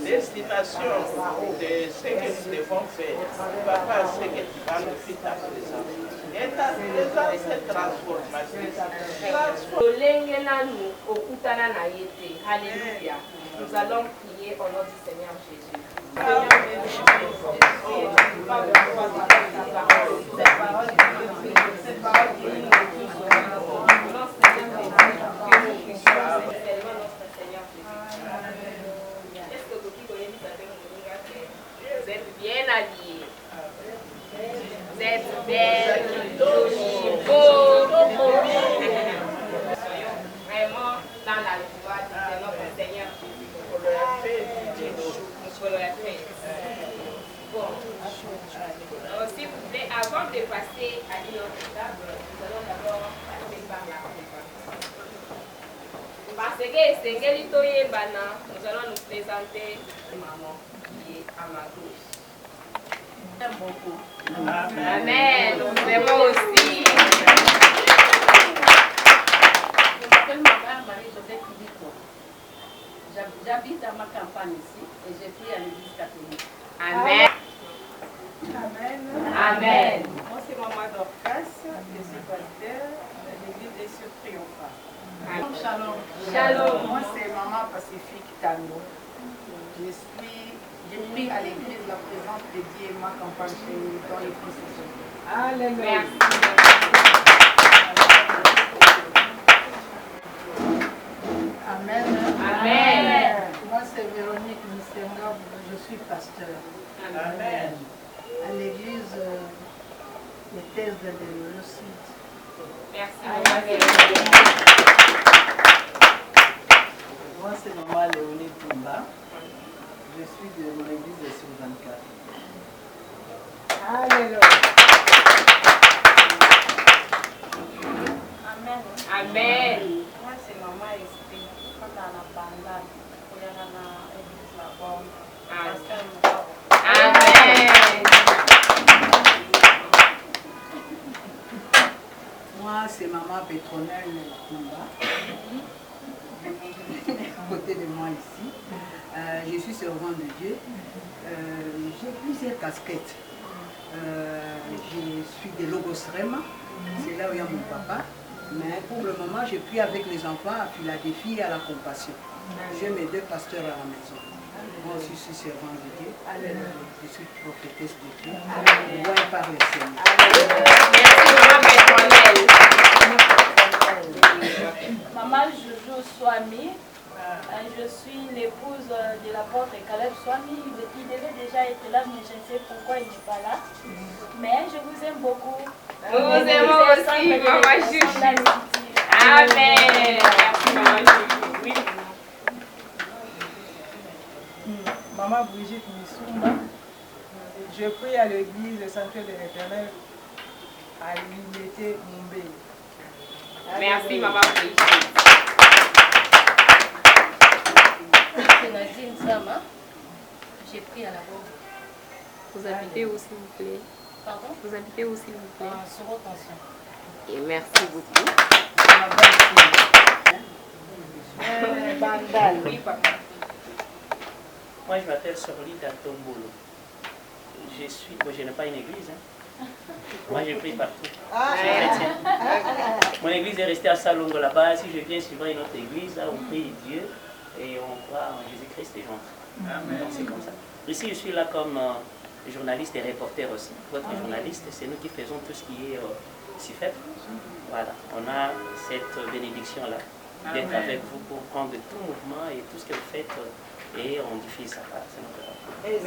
L'estimation de ce que nous devons faire, papa, ce que tu vas nous faire à présent. Et ta présence se transforme. Alléluia. Nous allons prier au nom du Seigneur Jésus. Vous êtes bien alliés. Vous êtes belles, jolies, beaux. Vraiment dans la joie de notre Seigneur Jésus. Bon. S'il vous plaît, avant de passer à une autre table, nous allons d'abord passer par la présentation. Parce que nous allons nous présenter maman qui est à ma gauche. J'aime beaucoup. Amen. Nous vous aimons aussi. Je m'appelle Marie-Joseph Kibiko. J'habite à ma campagne ici et je prie à l'église catholique. Amen. Amen. Amen. Moi, c'est Maman Dorcas, je suis pasteur de l'église des Cieux Triomphants. Shalom. Shalom. Moi, c'est Maman Pacifique Tango. Je prie à l'église la présence de Dieu et ma campagne dans les processions. Alléluia. Amen. Amen. Moi, c'est Véronique Mistenga, je suis pasteur. Amen. À l'église des Thèses de l'Église. Merci. Moi, c'est Maman Léonie Toumba. Je suis de l'église de Sur 24. Alléluia. Amen. Amen. Moi, c'est Maman Esprit. Quand on a la bandade, on est dans l'église là-bas. Amen. Moi, c'est Maman Pétronelle Toumba. À côté de moi ici. Je suis servant de Dieu. J'ai plusieurs casquettes. Je suis de Logos Rema. C'est là où il y a mon papa. Mais pour le moment, je prie avec les enfants à Philadelphie et à la compassion. J'ai mes deux pasteurs à la maison. Moi aussi, je suis servant de Dieu. Je suis prophétesse de Dieu. Envoyée par le Seigneur. Maman Jojo Swami. Je suis l'épouse de l'apôtre Caleb Swami. Il devait déjà être là, mais je ne sais pourquoi il n'est pas là. Mais je vous aime beaucoup. Nous vous aimons aussi, Maman Jojo. Amen. Merci, Maman Jojo. Oui. Maman Brigitte Missoumba. Je prie à l'église le Sanctuaire de l'Éternel à l'unité Mumbai. Merci, Maman Brigitte. C'est Nadine Sama. J'ai pris à la bombe. Vous habitez où, s'il vous plaît? Pardon? Vous habitez où, s'il vous plaît? Sur Rotension. Et merci beaucoup. Bandal. Oui, papa. Moi, je m'appelle Sorlita Tombolo. Je n'ai pas une église. Hein. Moi, je prie partout. Je suis chrétien. Mon église est restée à Salongo là-bas. Si je viens suivre une autre église, là, on prie Dieu et on croit en Jésus-Christ et j'entre. Donc, c'est comme ça. Ici, je suis là comme journaliste et reporter aussi. Votre journaliste, c'est nous qui faisons tout ce qui est SIFEP. Voilà, on a cette bénédiction-là d'être avec vous pour prendre tout mouvement et tout ce que vous faites et on diffuse ça. C'est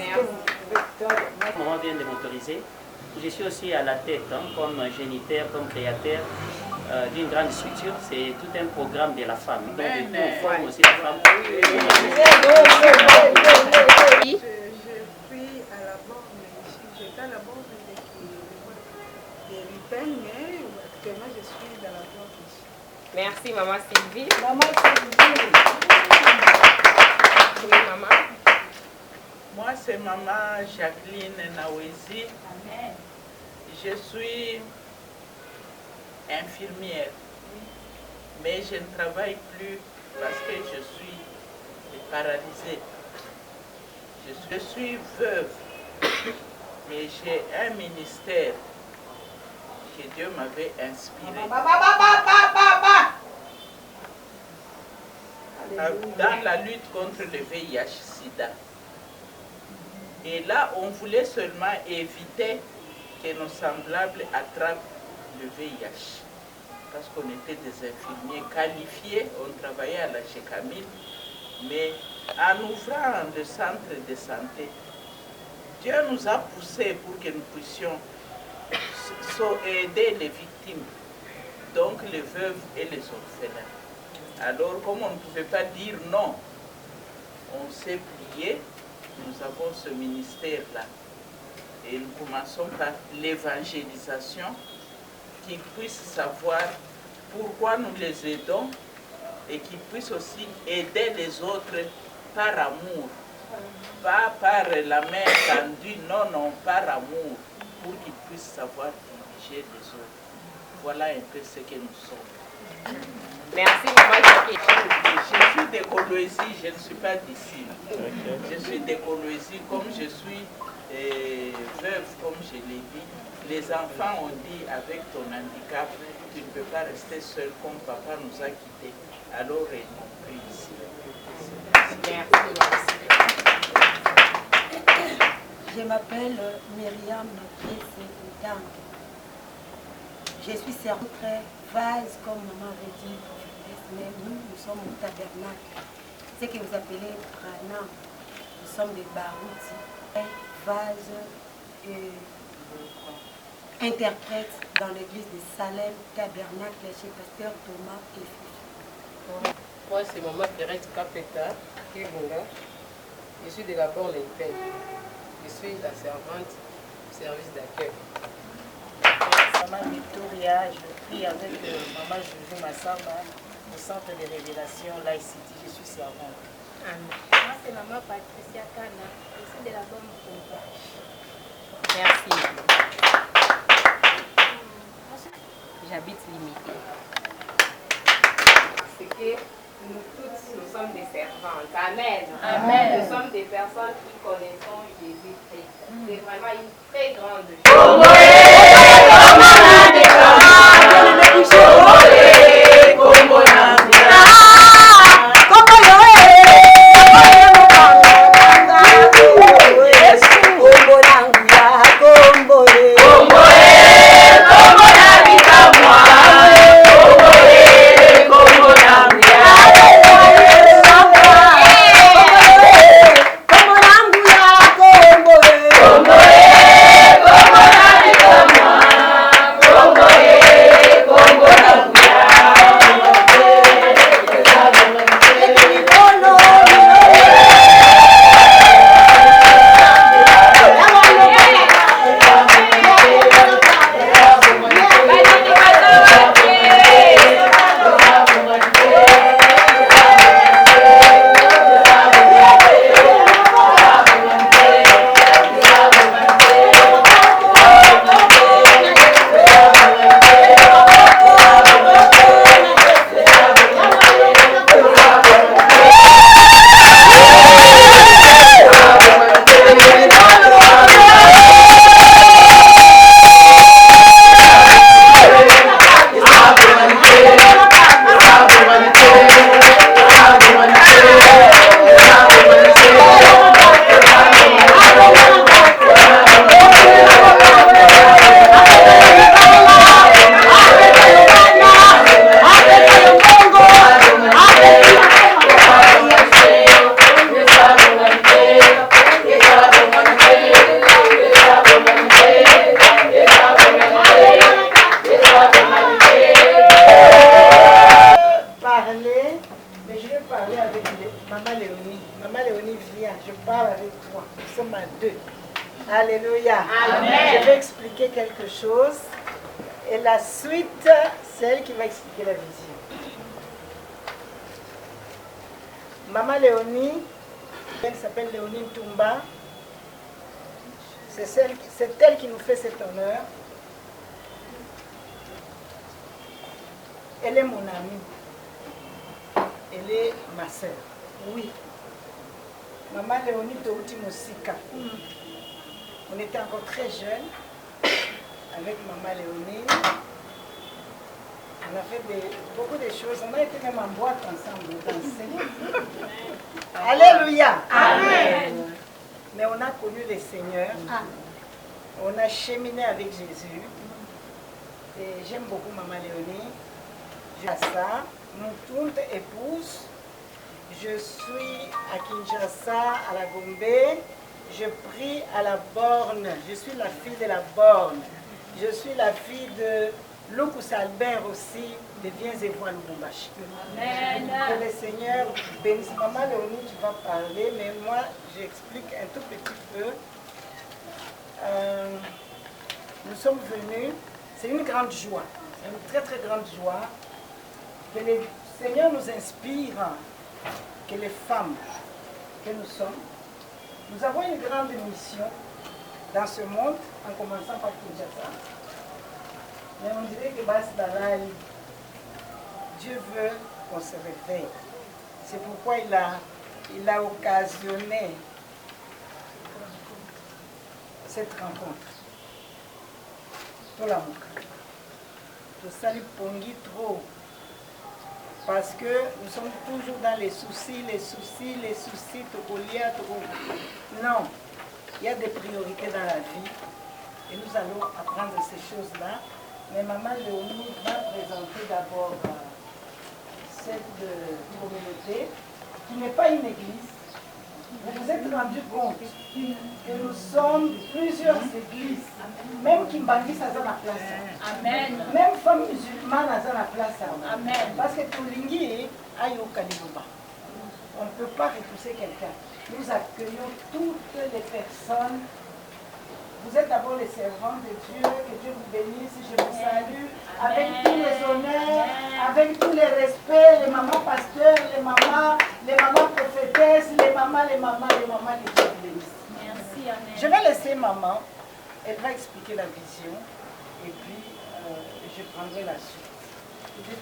notre maman vient de m'autoriser. Je suis aussi à la tête, hein, comme géniteur, comme créateur d'une grande structure. C'est tout un programme de la femme. Donc, on forme aussi la femme. Je prie à la borne ici. J'étais à la borne de l'Italie, mais actuellement je suis dans la borne ici. Merci, Maman Sylvie. Maman Sylvie. Oui, maman. Moi, c'est Maman Jacqueline Nawezi. Amen. Je suis infirmière. mais je ne travaille plus parce que je suis paralysée. Je suis veuve, mais j'ai un ministère que Dieu m'avait inspiré. Dans la lutte contre le VIH-Sida. Et là, on voulait seulement éviter que nos semblables attrapent le VIH. Parce qu'on était des infirmiers qualifiés, on travaillait à la Chekamil, mais en ouvrant le centre de santé, Dieu nous a poussés pour que nous puissions aider les victimes, donc les veuves et les orphelins. Alors, comme on ne pouvait pas dire non, on s'est plié, nous avons ce ministère-là. Et nous commençons par l'évangélisation, qu'ils puissent savoir pourquoi nous les aidons et qu'ils puissent aussi aider les autres par amour. Pas par la main tendue, non, non, par amour, pour qu'ils puissent savoir diriger les autres. Voilà un peu ce que nous sommes. Merci, maman. Je suis de Kolwezi, je ne suis pas d'ici. Je suis de Kolwezi, comme je suis veuve, comme je l'ai dit. Les enfants ont dit, avec ton handicap, tu ne peux pas rester seul comme papa nous a quittés. Alors, ils m'ont pris ici. Merci. Je m'appelle Myriam Piesé-Oudang. Je suis servante vase, comme maman avait dit, mais nous sommes au tabernacle. Ce que vous appelez Prana, nous sommes des baroutis, vase interprète dans l'église de Salem, tabernacle chez pasteur Thomas et Fifi. Moi, c'est maman Thérèse Kapeta, Kibunga. Je suis de la borne Pen. Je suis la servante du service d'accueil. Maman Victoria, je prie avec maman Joujou Massamba au centre de révélation Laïcité. Je suis servante. Moi, c'est maman Patricia Kana. Je suis de la borne Pen. Merci. J'habite limité. C'est que nous toutes, nous sommes des servantes. Amen. Amen. Nous sommes des personnes qui connaissons Jésus-Christ. C'est vraiment une très grande chose. Alléluia. Amen. Je vais expliquer quelque chose. Et la suite, c'est elle qui va expliquer la vision. Maman Léonie, elle s'appelle Léonie Ntumba. C'est elle qui nous fait cet honneur. Elle est mon amie. appelé ma sœur. Oui. Maman Léonie Touti Mosika. On était encore très jeunes avec Maman Léonie. On a fait beaucoup de choses. On a été même en boîte ensemble, danser. Alléluia. Amen. Mais on a connu le Seigneur. On a cheminé avec Jésus. Et j'aime beaucoup Maman Léonie. J'ai ça, mon toute épouse. Je suis à Kinshasa, à la Gombe. Je prie à la borne. Je suis la fille de la borne. Je suis la fille de Lucas Albert aussi, de Viens et Vois Lubumbashi. Amen. Que le Seigneur bénisse. Maman Léonie, tu vas parler, mais moi, j'explique un tout petit peu. Nous sommes venus, c'est une grande joie, une très très grande joie, que le Seigneur nous inspire, que les femmes que nous sommes, nous avons une grande mission dans ce monde, en commençant par Kinshasa. Mais on dirait que Bas-Dalai, Dieu veut qu'on se réveille. C'est pourquoi il a occasionné cette rencontre. Tout l'amour. Je salue Pongi trop. Parce que nous sommes toujours dans les soucis, Tokolia, Non. Il y a des priorités dans la vie. Et nous allons apprendre ces choses-là. Mais Maman Léonie va présenter d'abord cette communauté qui n'est pas une église. Vous vous êtes rendu compte que nous sommes plusieurs églises. Même Kimbangi, ça a la place. Amen. Même femmes musulmanes, ça a la place. Amen. Parce que Toulingi, Ayo Kalibuba. On ne peut pas repousser quelqu'un. Nous accueillons toutes les personnes. Vous êtes d'abord les servants de Dieu, que Dieu vous bénisse, je vous salue, avec tous les honneurs, avec tous les respects, les mamans pasteurs, les mamans prophétesses, les mamans, que Dieu vous bénisse. Merci, amen. Je vais laisser maman, elle va expliquer la vision, et puis je prendrai la suite.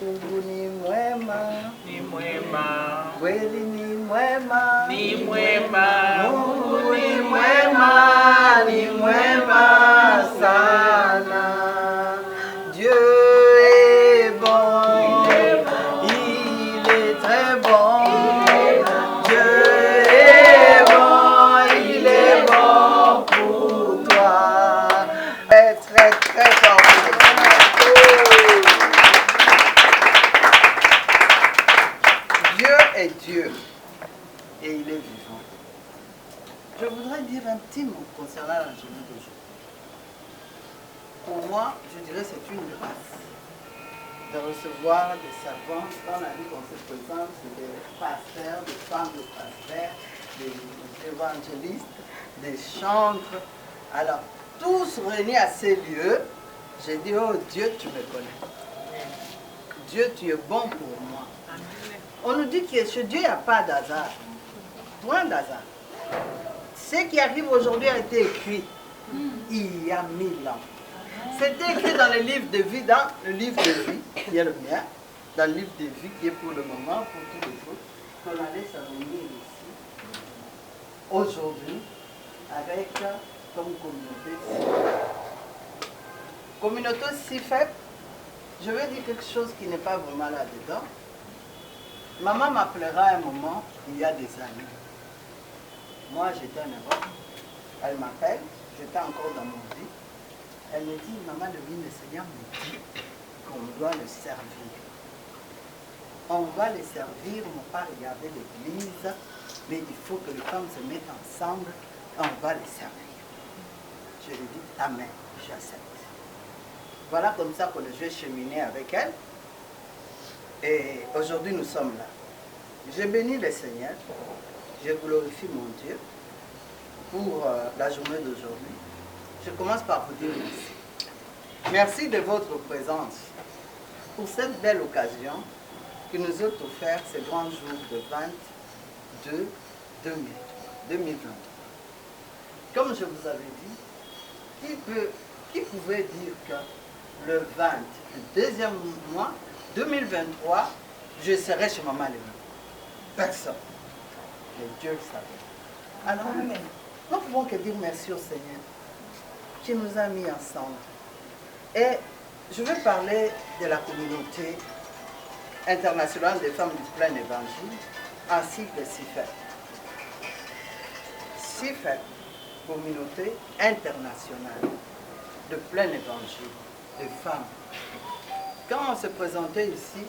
Ni mwema, ni mwema, kweli ni mwema, ni mwema, Mungu ni mwema, ni mwema sana. Dieu est bon, il est très bon. Dieu est bon, il est bon pour toi. Très très très fort. Dieu et il est vivant. Je voudrais dire un petit mot concernant la journée d'aujourd'hui. Pour moi, je dirais que c'est une grâce de recevoir des servants dans la vie qu'on se présente, des pasteurs, des femmes de pasteurs, des évangélistes, des chantres. Alors, tous réunis à ces lieux, j'ai dit, oh Dieu, tu me connais. Dieu, tu es bon pour moi. On nous dit que chez Dieu, il n'y a pas d'hasard. Point d'hasard. Ce qui arrive aujourd'hui a été écrit il y a 1000 ans. C'était écrit dans le livre de vie, qui est le mien, dans le livre de vie qui est pour le moment, pour tous les jours, qu'on allait se réunir ici, aujourd'hui, avec comme communauté. Communauté si faible, je vais dire quelque chose qui n'est pas vraiment là-dedans. Maman m'appellera un moment, il y a des années. Moi, j'étais en Europe. Elle m'appelle, j'étais encore dans mon vie. Elle me dit, maman, le Seigneur me dit qu'on doit le servir. On va le servir, on ne va pas regarder l'église, mais il faut que les femmes se mettent ensemble, on va les servir. Je lui dis, amen, j'accepte. Voilà comme ça que je vais cheminer avec elle. Et aujourd'hui, nous sommes là. Je bénis le Seigneur, je glorifie mon Dieu pour la journée d'aujourd'hui. Je commence par vous dire merci. Merci de votre présence pour cette belle occasion qui nous est offerte ce grand jour de 22 2020. Comme je vous avais dit, qui pouvait dire que le 20, le deuxième mois, 2023, je serai chez Maman Léonie. personne. Mais Dieu le savait. Alors, nous ne pouvons que dire merci au Seigneur qui nous a mis ensemble. Et je veux parler de la communauté internationale des femmes du plein évangile, ainsi que CIFEP. CIFEP, communauté internationale de plein évangile des femmes. Quand on se présentait ici,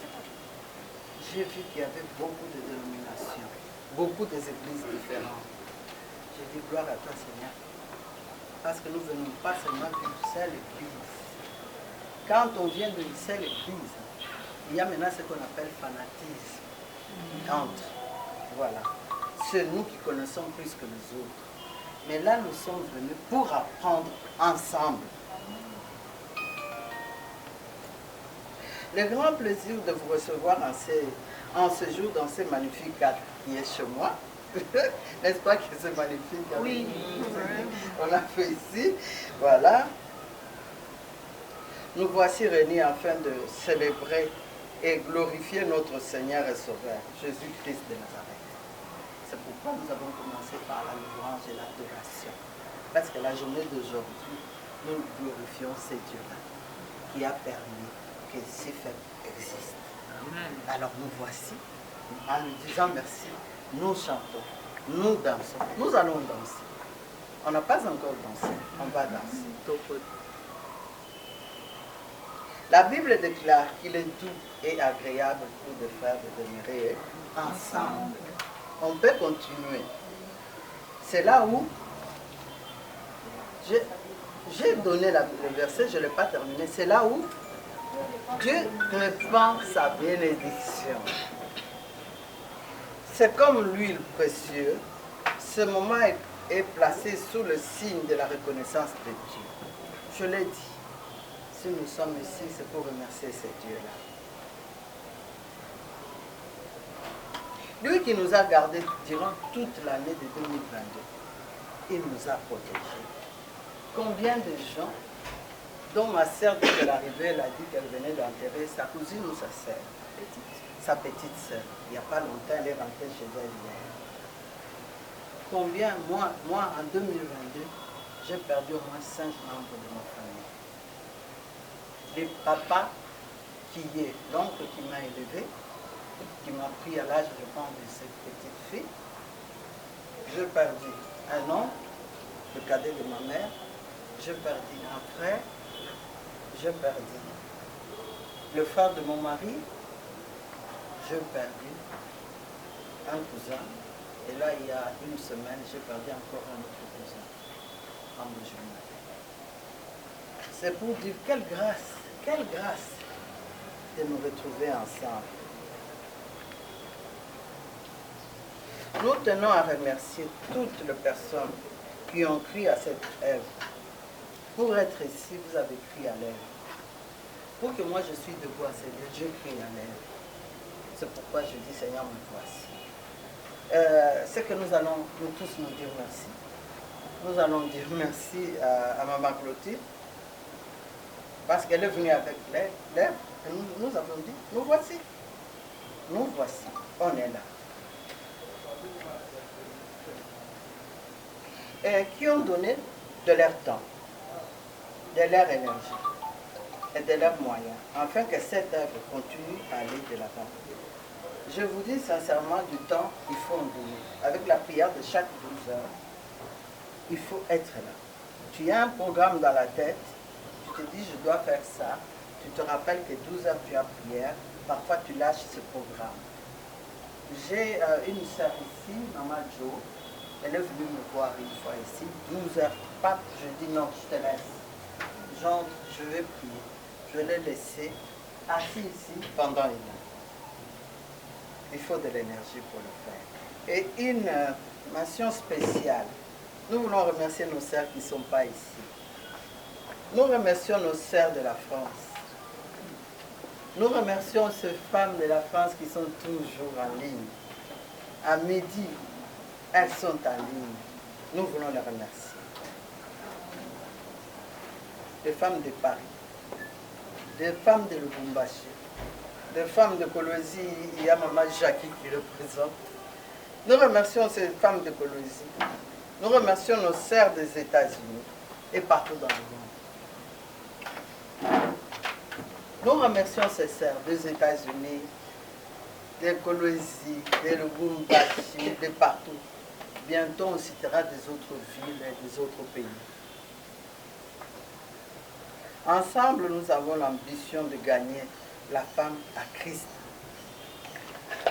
j'ai vu qu'il y avait beaucoup de dénominations, beaucoup d'églises différentes. J'ai dit gloire à toi Seigneur, parce que nous ne venons pas seulement d'une seule église. Quand on vient d'une seule église, il y a maintenant ce qu'on appelle fanatisme. Entre, voilà. C'est nous qui connaissons plus que les autres. Mais là, nous sommes venus pour apprendre ensemble. Le grand plaisir de vous recevoir en ce jour dans ce magnifique cadre qui est chez moi. N'est-ce pas que c'est magnifique? Oui. On l'a fait ici. Voilà. Nous voici réunis afin de célébrer et glorifier notre Seigneur et Sauveur, Jésus-Christ de Nazareth. C'est pourquoi nous avons commencé par la louange et l'adoration. Parce que la journée d'aujourd'hui, nous glorifions ce Dieu-là qui a permis que CIFEP existe. Amen. Alors nous voici, en nous disant merci, nous chantons, nous dansons, nous allons danser. On n'a pas encore dansé, on va danser. La Bible déclare qu'il est doux et agréable pour des frères de demeurer ensemble. On peut continuer. C'est là où j'ai donné le verset, je ne l'ai pas terminé. C'est là où Dieu répand sa bénédiction. C'est comme l'huile précieuse. Ce moment est placé sous le signe de la reconnaissance de Dieu. Je l'ai dit. Si nous sommes ici, c'est pour remercier ce Dieu-là. Lui qui nous a gardés durant toute l'année de 2022, il nous a protégés. Combien de gens, dont ma sœur, dès qu'elle arrivait, elle a dit qu'elle venait d'enterrer sa cousine ou sa sœur, sa petite sœur. Il n'y a pas longtemps, elle est rentrée chez elle hier. Combien, moi en 2022, j'ai perdu au moins 5 membres de ma famille. Le papa qui est l'oncle qui m'a élevé, qui m'a pris à l'âge, je pense, de cette petite fille. J'ai perdu un oncle, le cadet de ma mère. J'ai perdu un frère. J'ai perdu le frère de mon mari. J'ai perdu un cousin. Et là, il y a une semaine, j'ai perdu encore un autre cousin en musulman. C'est pour dire quelle grâce de nous retrouver ensemble. Nous tenons à remercier toutes les personnes qui ont cru à cette œuvre. Pour être ici, vous avez cru à l'œuvre. Pour que moi je suis debout à ces lieux, j'ai cru à l'œuvre. C'est pourquoi je dis Seigneur, me voici. C'est que nous allons nous tous nous dire merci. Nous allons dire merci à Maman Clotilde. Parce qu'elle est venue avec l'œuvre. Et nous avons dit, nous voici. Nous voici. On est là. Et qui ont donné de leur temps, de leur énergie et de leurs moyens, afin que cette œuvre continue à aller de l'avant. Je vous dis sincèrement, du temps, il faut en donner. Avec la prière de chaque 12 heures, il faut être là. Tu as un programme dans la tête, tu te dis, je dois faire ça. Tu te rappelles que 12 heures, tu as prière. Parfois, tu lâches ce programme. J'ai une sœur ici, Maman Jo. Elle est venue me voir une fois ici, 12 heures. Pape, je dis non, je te laisse. J'entre, je vais prier. Je l'ai laissé assis ici pendant une heure. Il faut de l'énergie pour le faire. Et une mention spéciale. Nous voulons remercier nos sœurs qui ne sont pas ici. Nous remercions nos sœurs de la France. Nous remercions ces femmes de la France qui sont toujours en ligne. À midi, elles sont en ligne. Nous voulons les remercier. Les femmes de Paris, des femmes de Lubumbashi, des femmes de Colosie, il y a Maman Jackie qui le présente. Nous remercions ces femmes de Colosie. Nous remercions nos sœurs des États-Unis et partout dans le monde. Nous remercions ces sœurs des États-Unis, des Colosie, des Lubumbashi, de partout. Bientôt, on citera des autres villes et des autres pays. Ensemble, nous avons l'ambition de gagner la femme à Christ.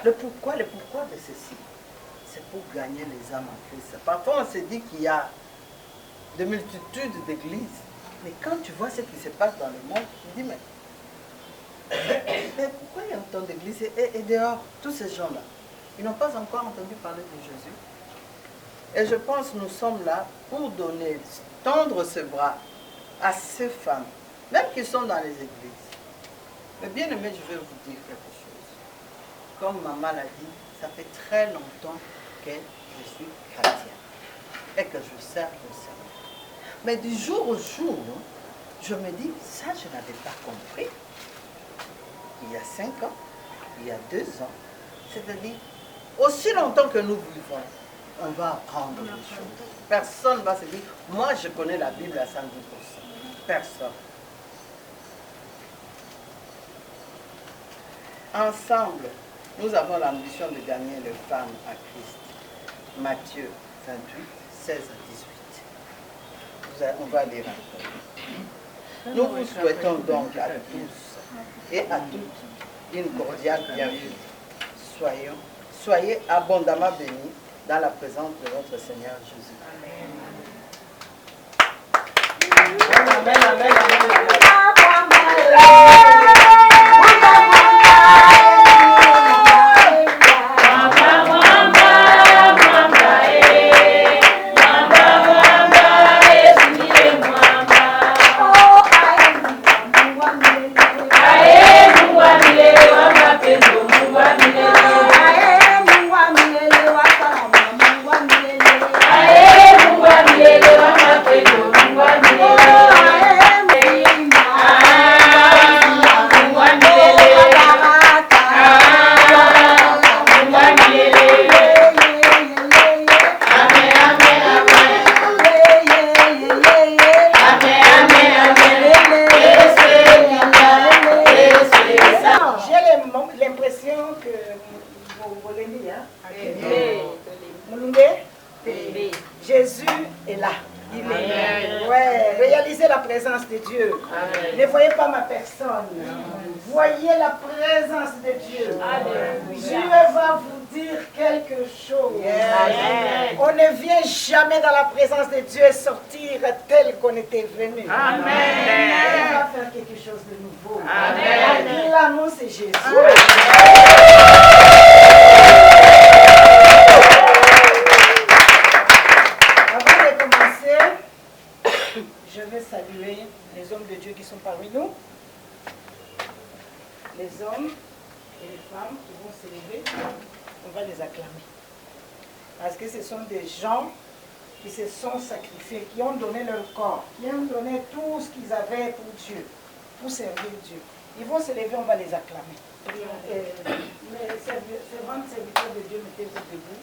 Le pourquoi de ceci, c'est pour gagner les âmes à Christ. Parfois, on se dit qu'il y a de multitudes d'églises, mais quand tu vois ce qui se passe dans le monde, tu te dis, mais pourquoi il y a autant d'églises et dehors, tous ces gens-là, ils n'ont pas encore entendu parler de Jésus. Et je pense que nous sommes là pour donner, tendre ce bras à ces femmes, même qui sont dans les églises. Mais bien aimé, je vais vous dire quelque chose. Comme maman l'a dit, ça fait très longtemps que je suis chrétienne et que je sers le Seigneur. Mais du jour au jour, je me dis, ça je n'avais pas compris. Il y a 5 ans, il y a 2 ans, c'est-à-dire, aussi longtemps que nous vivons, on va apprendre des choses. Personne ne va se dire, moi je connais la Bible à 110%. Personne. Ensemble, nous avons l'ambition de gagner les femmes à Christ. Matthieu 28, 16 à 18. On va lire un peu. Nous vous souhaitons donc à tous et à toutes une cordiale bienvenue. Soyez abondamment bénis dans la présence de notre Seigneur Jésus. Amen. Amen, amen, amen, Jésus est là. Il est. Ouais, réalisez la présence de Dieu. Amen. Ne voyez pas ma personne. Voyez la présence de Dieu. Amen. Dieu va vous dire quelque chose. Amen. On ne vient jamais dans la présence de Dieu et sortir tel qu'on était venu. Amen. On va faire quelque chose de nouveau. Amen. L'amour, c'est Jésus. Je vais saluer les hommes de Dieu qui sont parmi nous, les hommes et les femmes qui vont s'élever, on va les acclamer. Parce que ce sont des gens qui se sont sacrifiés, qui ont donné leur corps, qui ont donné tout ce qu'ils avaient pour Dieu, pour servir Dieu. Ils vont s'élever, on va les acclamer. Les servantes serviteurs de Dieu, mettez-vous debout.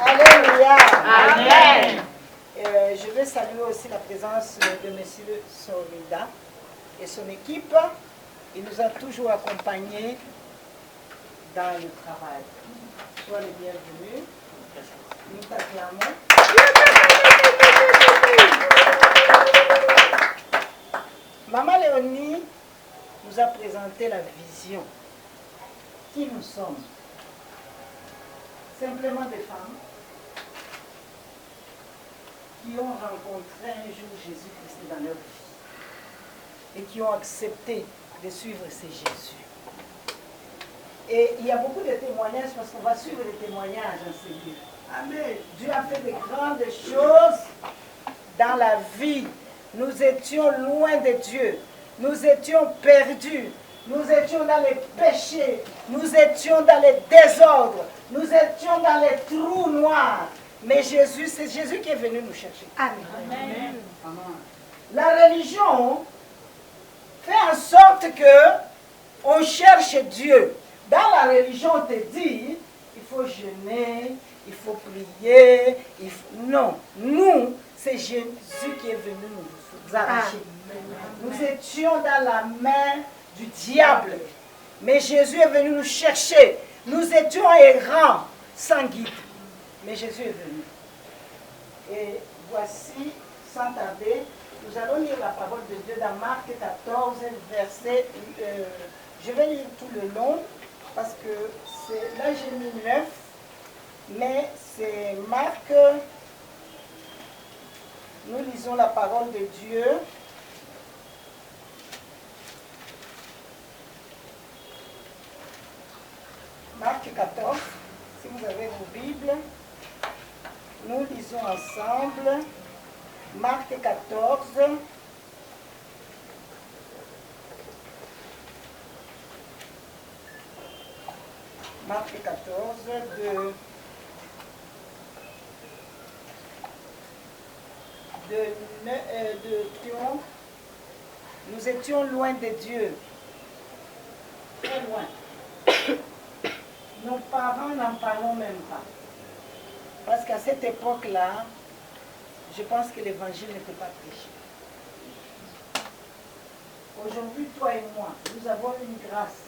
Alléluia. Amen. Je vais saluer aussi la présence de M. Solida et son équipe. Il nous a toujours accompagnés dans le travail. Sois les bienvenus. Nous t'acclamons. Maman Léonie nous a présenté la vision. Qui nous sommes? Simplement des femmes qui ont rencontré un jour Jésus-Christ dans leur vie et qui ont accepté de suivre ce Jésus. Et il y a beaucoup de témoignages parce qu'on va suivre les témoignages en ce lieu. Amen. Dieu a fait de grandes choses dans la vie. Nous étions loin de Dieu. Nous étions perdus. Nous étions dans les péchés. Nous étions dans les désordres. Nous étions dans les trous noirs. Mais Jésus, c'est Jésus qui est venu nous chercher. Amen. La religion fait en sorte que on cherche Dieu. Dans la religion, on te dit, il faut jeûner, il faut prier. Non, nous, c'est Jésus qui est venu nous arracher. Nous étions dans la main du diable. Mais Jésus est venu nous chercher. Nous étions errants, sans guide. Mais Jésus est venu. Et voici, sans tarder, nous allons lire la parole de Dieu dans Marc 14, verset... je vais lire tout le long, parce que là j'ai mis 9, mais c'est Marc... Nous lisons la parole de Dieu. Marc 14, si vous avez vos Bibles, nous lisons ensemble. Marc 14. Marc 14, nous étions loin de Dieu, très loin. Nos parents n'en parlons même pas. Parce qu'à cette époque-là, je pense que l'évangile n'était pas prêché. Aujourd'hui, toi et moi, nous avons une grâce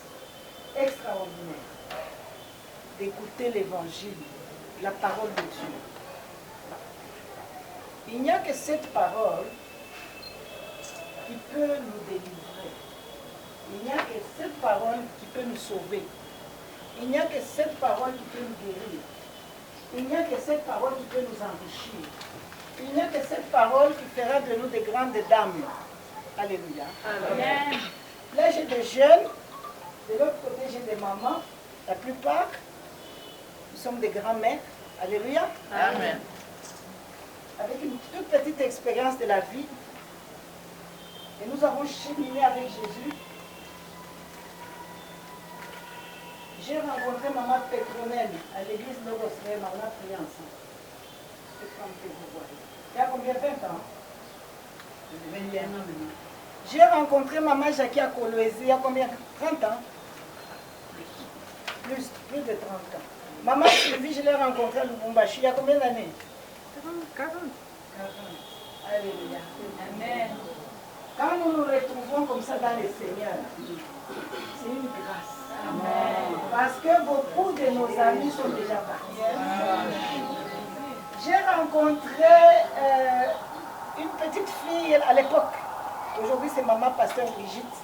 extraordinaire d'écouter l'évangile, la parole de Dieu. Il n'y a que cette parole qui peut nous délivrer. Il n'y a que cette parole qui peut nous sauver. Il n'y a que cette parole qui peut nous guérir. Il n'y a que cette parole qui peut nous enrichir. Il n'y a que cette parole qui fera de nous des grandes dames. Alléluia. Amen. Là, j'ai des jeunes. De l'autre côté, j'ai des mamans. La plupart, nous sommes des grands-mères. Alléluia. Amen. Avec une toute petite expérience de la vie. Et nous avons cheminé avec Jésus. J'ai rencontré maman Pétronelle à l'église Logosrem, on a prié ensemble. C'est comme que vous voyez. Il y a combien? 20 ans? 21 ans maintenant. J'ai rencontré maman Jackie à Kolwezi, il y a combien? 30 ans? Plus de 30 ans. Maman Sylvie, je l'ai rencontrée à Lubumbashi, il y a combien d'années? 40. Alléluia. Amen. Quand nous nous retrouvons comme ça dans le Seigneur, c'est une grâce. Amen. Parce que beaucoup de nos amis sont déjà partis. J'ai rencontré une petite fille à l'époque. Aujourd'hui, c'est maman pasteur Brigitte.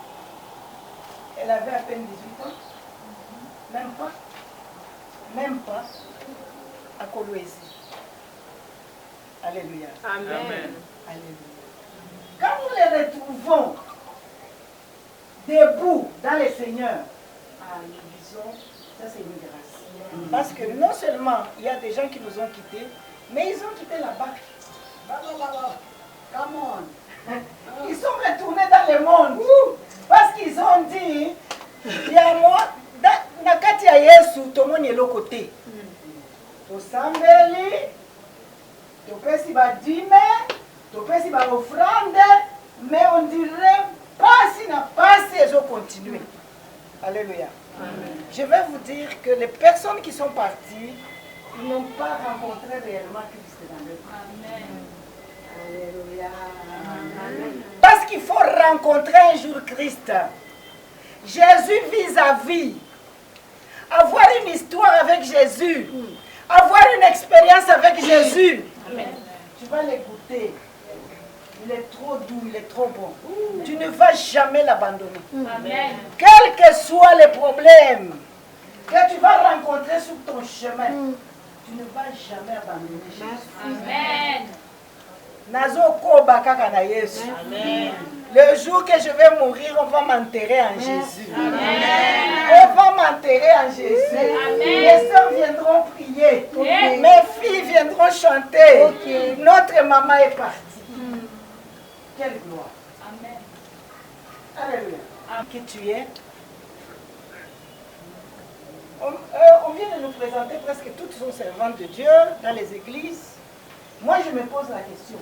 Elle avait à peine 18 ans. Même pas. À Kolwezi. Alléluia. Amen. Alléluia. Quand nous les retrouvons debout dans le Seigneur, nous disons, ça c'est une grâce. Parce que non seulement il y a des gens qui nous ont quittés, mais ils ont quitté la barque. Come on. Ils sont retournés dans le monde. Parce qu'ils ont dit, il y a moi, nakati ya Yesu, tomoni eloko-te. Tosambeli, topesi ba dîme, topesi ba offrande, mais on dirait pas si n'a pas si ils ont continué. Alléluia. Amen. Je vais vous dire que les personnes qui sont parties n'ont pas rencontré réellement Christ dans leur vie. Amen. Alléluia. Amen. Parce qu'il faut rencontrer un jour Christ. Jésus vis-à-vis. Avoir une histoire avec Jésus. Avoir une expérience avec Jésus. Amen. Tu vas l'écouter. Il est trop doux, il est trop bon. Tu ne vas jamais l'abandonner. Amen. Quels que soient les problèmes que tu vas rencontrer sur ton chemin, tu ne vas jamais abandonner Jésus. Amen. Amen. Le jour que je vais mourir, on va m'enterrer en Jésus. Amen. On va m'enterrer en Jésus. Amen. Les sœurs viendront prier. Okay. Mes filles viendront chanter. Okay. Notre maman est partie. Quelle gloire. Amen. Alléluia. Qui tu es? On vient de nous présenter presque toutes sont servantes de Dieu dans les églises. Moi, je me pose la question.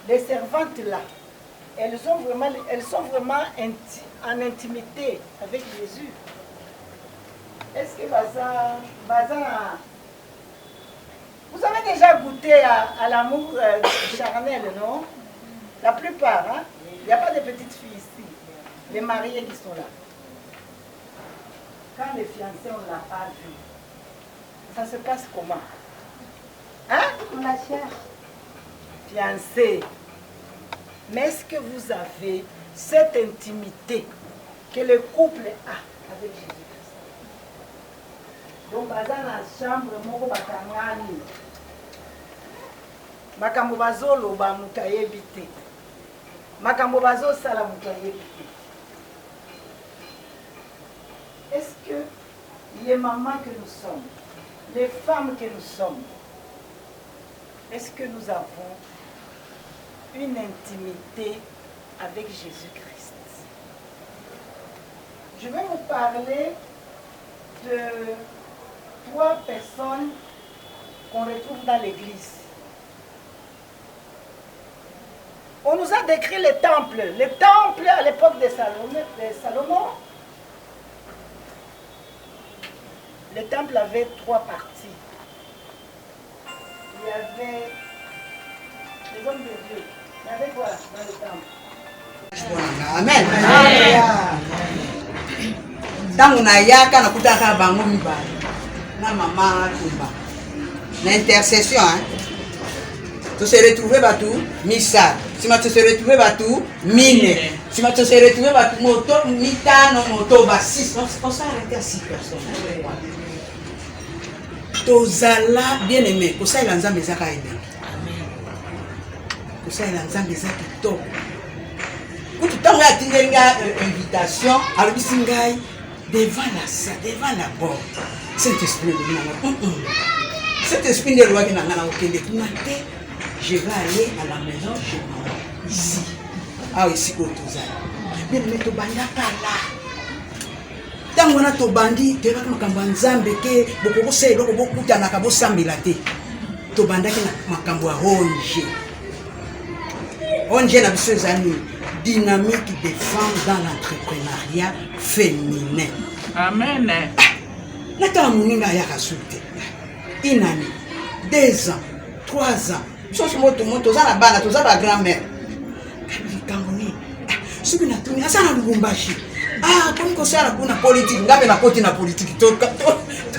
Les servantes là, elles sont vraiment en intimité avec Jésus. Est-ce que vous avez déjà goûté à l'amour charnel, non? La plupart, hein? Il n'y a pas de petites filles ici. Les mariés qui sont là. Quand les fiancés, on ne l'a pas vu, ça se passe comment? Hein? On la cherche. Fiancés. Mais est-ce que vous avez cette intimité que le couple a avec Jésus-Christ? Donc, dans la chambre, moko bakangani. Makambo bazolo ba mutayebi te. Makambo bazo sala mutayebi te. Est-ce que les mamans que nous sommes, les femmes que nous sommes, est-ce que nous avons une intimité avec Jésus-Christ? Je vais vous parler de 3 personnes qu'on retrouve dans l'église. On nous a décrit le temple. Le temple à l'époque de Salomon. Le temple avait 3 parties. Il y avait les hommes de Dieu. Il y avait quoi dans le temple? Amen. Tangu na yaka na kutaka bango mibali na mama tumba na intercession hein. Tu se retrouver batou misa si ma tu se retrouver batou mine si ma tu se retrouver batou moto mitano moto ba 6 on s'arrête à 6 personnes. Tozala bien aimé ko ça ilanza mezaka ide ko ça ilanza mezaka kitoko ko tutango ya tingenga invitation alobisi ngai devant la porte. Saint-Esprit de Dieu. Saint-Esprit de loi qui n'a pas de je vais aller à la maison chez moi. Ici. Ah, ici, au Touzal. Mais le métro banda pas là. Tant qu'on a ton bandit, tu vas comme un Nzambe que beaucoup c'est beaucoup de na kabo sambilate. To banda qui na makambo ronge. Ronge na biso zani. Dynamique des femmes dans l'entrepreneuriat féminin. Amen. Nata muninga ya kasulte. Une année, 2 ans, 3 ans. Sosi moto moto za na bana to za ba grand-mère. Kamboni. Subi na tuni asa na Lubumbashi. Ah, comme ko sala kuna politique, ngabe na koti na politique to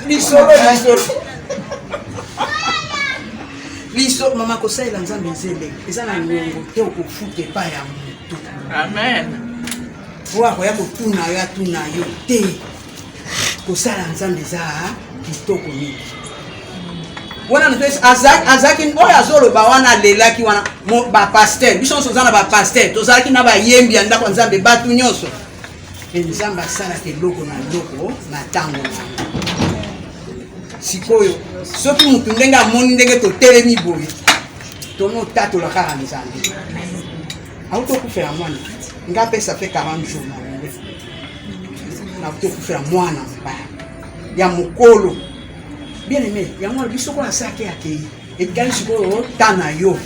lisolo. Liso mama ko sala Nzambe nzele. Eza na nyongo te ko fute pa ya mutu. Amen. Wako ya kutuna ya tuna yo te. Ko sala Nzambe za kitoko ni. Wana nfes azaki oya azolo ba wana lelaki wana ba pasteur biso sozana ba pasteur tozalaki na ba yembi anda kwa Nzambe batu nyonso. Nzambe asala te loko na tango na. Sikoyo soki mutu ndenge amoni ndenge totelemi boye tono tato la kaka Nzambe. Auto kufera mwana ngape ça fait 40 jours na auto kufera mwana mbaya ya mukolo bien aimé yango biso ko asaki akei et quand sikoyo tana yo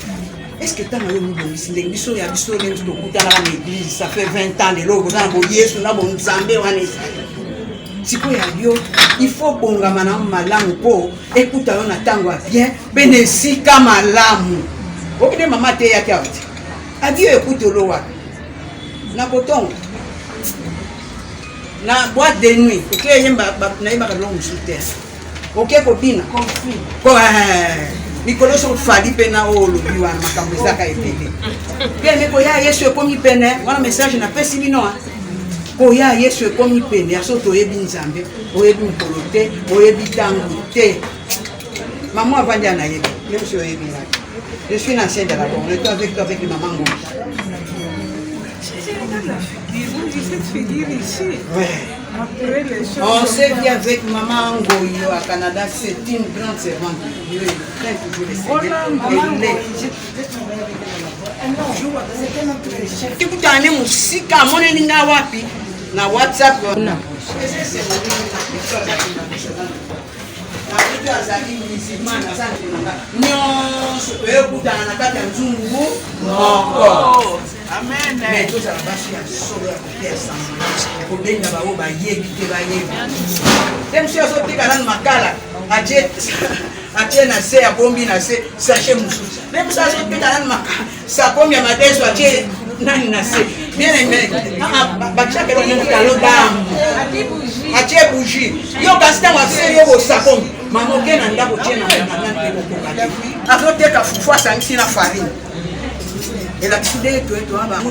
est-ce que tana yo nous bon ndenge biso ya biso lenzo to kutana na église ça fait 20 ans de logo na bo Yesu na bon Nzambe wana sikoyo yo il faut bongama na malamu po écoute yo na tango bien benesika malamu okide mama te ya kiawti adieu écoute lo wa na coton na boîte de nuit ok yemba na yemba ka longu souter ok copine confie ko Nicolas so fali pena o lo biwa makambo zaka epele bien mais ko ya Yesu ekomi pene wana message na pesi bino ko ya Yesu ekomi pene aso to yebi Nzambe o yebi mpolote o yebi tangu te maman avandi na yebi Yesu yebi na. Je suis l'ancien de la bonne. On est avec toi avec maman Ngo. Cette figure ici. Ouais. On s'est vu avec maman Ngo au Canada. C'est une grande servante. Je vais toujours essayer. Tu peux t'en aller musika. Mon eninga wapi. na WhatsApp. azali musulman aza ntenanga nyonso toyokutana na kati ya nzungu moko mais tozala basi ya solo ya koteya sango kobenga bango bayebi te bayebi te mosu azotika nanu makala atie na se abombi na se sache mosusu me mosu azotika nanu makala sakombi ya mateso atie nani na se bien aimé batiaka nani kalo damu atie bougie yo kasi ntango aseli yo bosakombi mama oke na ndako tie na nani mpe bokoka te azoteka fufu asangisi na farine elakisi nde toetoa bango